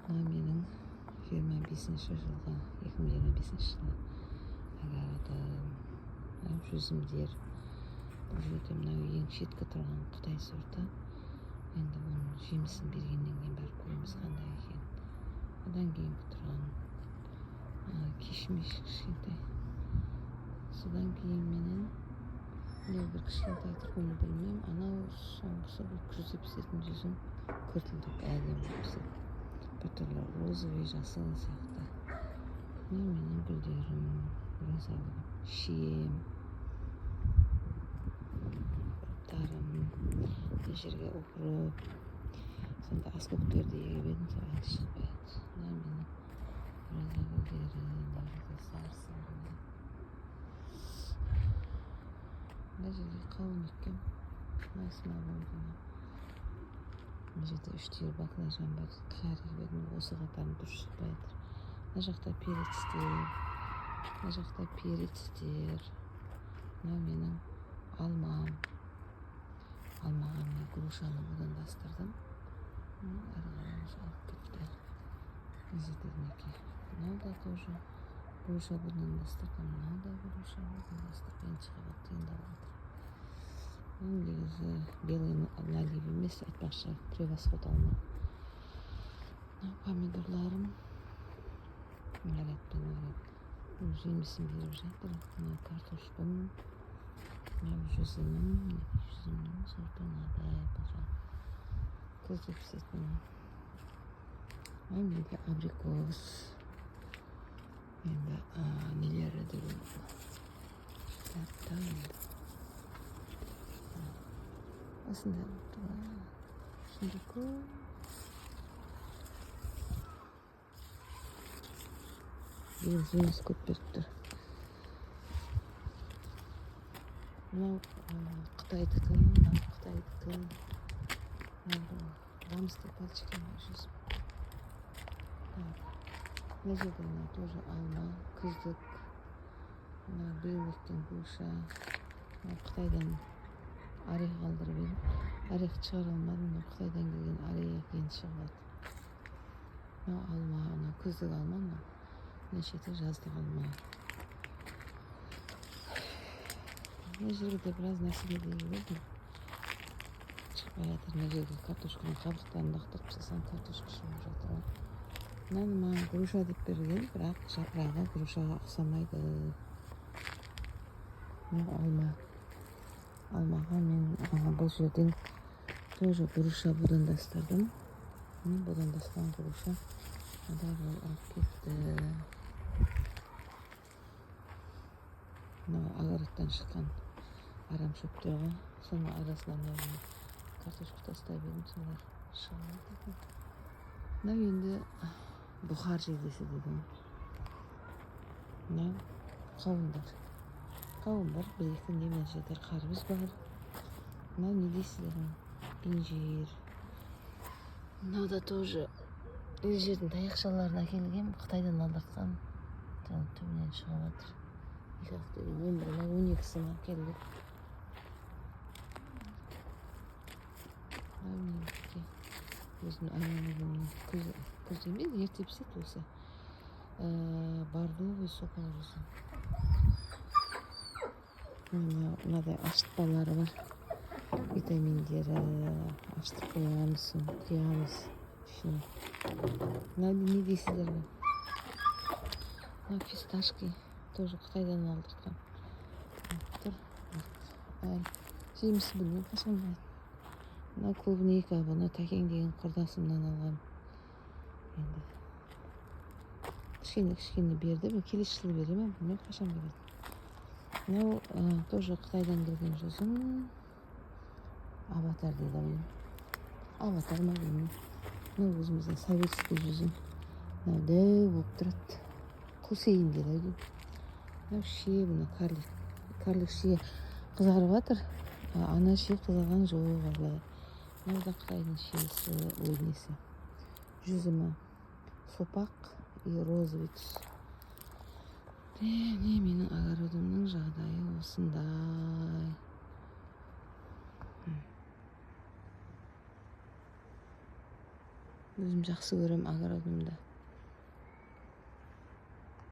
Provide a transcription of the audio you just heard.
Менің 25-ші жылғы 2025 жылы агарадым жүзімдер. Бұл жерде мынау ең шеткі тұрған Қытай сорты. Енді оның жемісін бергеннен кейін барып көреміз қандай екен. Одан кейінгі тұрған кишмиш кішкентай. Содан кейін менен мынау бір кішкентай тұр, бұны білмеймін. Анау соңғысы бұл күзде пісетін жүзім, күртілдік әдемі піседі. Біртүрлі розовый, жасыл сияқты. Менің гүлдерім, розалы шием, тарым, мына жерге укроп, сонда аскөктерді егіп едім, соған шықпайды. Мына менің роза гүлдері, мына жерде сарысы. Мына жерде қауын еккем, насыма болды. Мына жерде 3 түйір баклажан бар, қар егіп едім, осы қатарын дұрыс шықпайды. Мына жақта перецтер, мына менің алмам. Алмаға міне грушаны будандастырдым. Әрі қарай алып кетті. Мына жерде мінекей. Мынау да тоже груша будандастырдым. Мынау да груша будандастырып, енді шығып тиындап жатыр. Негізі белый налив емес, айтпақшы превосход алма. Мынау помидорларым. Жемісін беріп жатыр. Мынау картошкам. Мынау жүзімнің сорты мынадай болжап. Күзде пісетін. Менде абрикос. Енді нелері де болды. Осындай болды. Шынды көп. Жеміс көп беріп тұр. Мынау Қытайдікі. Дамысты пальчики жүзім. Мына жерде мына тоже алма, күздік. Мына биыл еккен груша. Қытайдан орех алдырып едім. Орехті шығара алмадым, но Қытайдан келген орех енді шығады. Мына алма, мына күздік алма, мына шеті жаздық алма. Мына жерге де біраз нәрсеге егіп едім. Шықпай жатыр. Мына жерге картошканың қабықтарын лақтырып тастасам, картошка шығып жатыр. Мынаны маған груша деп берген, бірақ жапырағы грушаға ұқсамайды. Мына алмаға мен бұл жерден тоже груша будандастырдым. Будандастырған груша. Мынадай болып алып кетті. Мына огородтан шыққан арам шөптерге, соның арасынан картошка тастай бердім, солар шығады. Мынау енді бұхар жегесі дедім. Мынау қауындар. Қауын бар, бір-екі немен жетер, қарбыз бар. Мынау не дейсіздер? Инжир. Мынау да тоже ел жердің таяқшаларына келген, Қытайдан алдыртқан. Төбінен шығып жатыр. 11-12-сі ма келді. Өзім айналығымның күзде емес, ерте піседі осы. Бордовый сокол жүзім. Мынадай ашытпалары бар. Витаминдері, ашытып қоямыз, құямыз. Мына не дейсіздер? Мына фисташки. Тоже Қытайдан алдыртқан. Тұр. Жемісі білмеймін, қашан алайын. Мына клубника, бұны Тәкең деген құрдасымнан алған. Енді кішкене берді. Мен келесі жылы беремін, білмеймін қашан береді. Мынау тоже Қытайдан келген жүзім. Аватар дейді ғой. Аватар ма білмеймін. Мынау өзіміздің советский жүзім. Мынау дәу болып тұрады. Құлсейін дейді ғой. Мынау шие, мына карлик шие қызарып жатыр. Ана шие қызарған жоқ. Мынау да Қытайдың шиесі, несі. Жүзімі сопақ и розовый түс. Менің огородымның жағдайы осындай. Өзім жақсы көрем огородымда.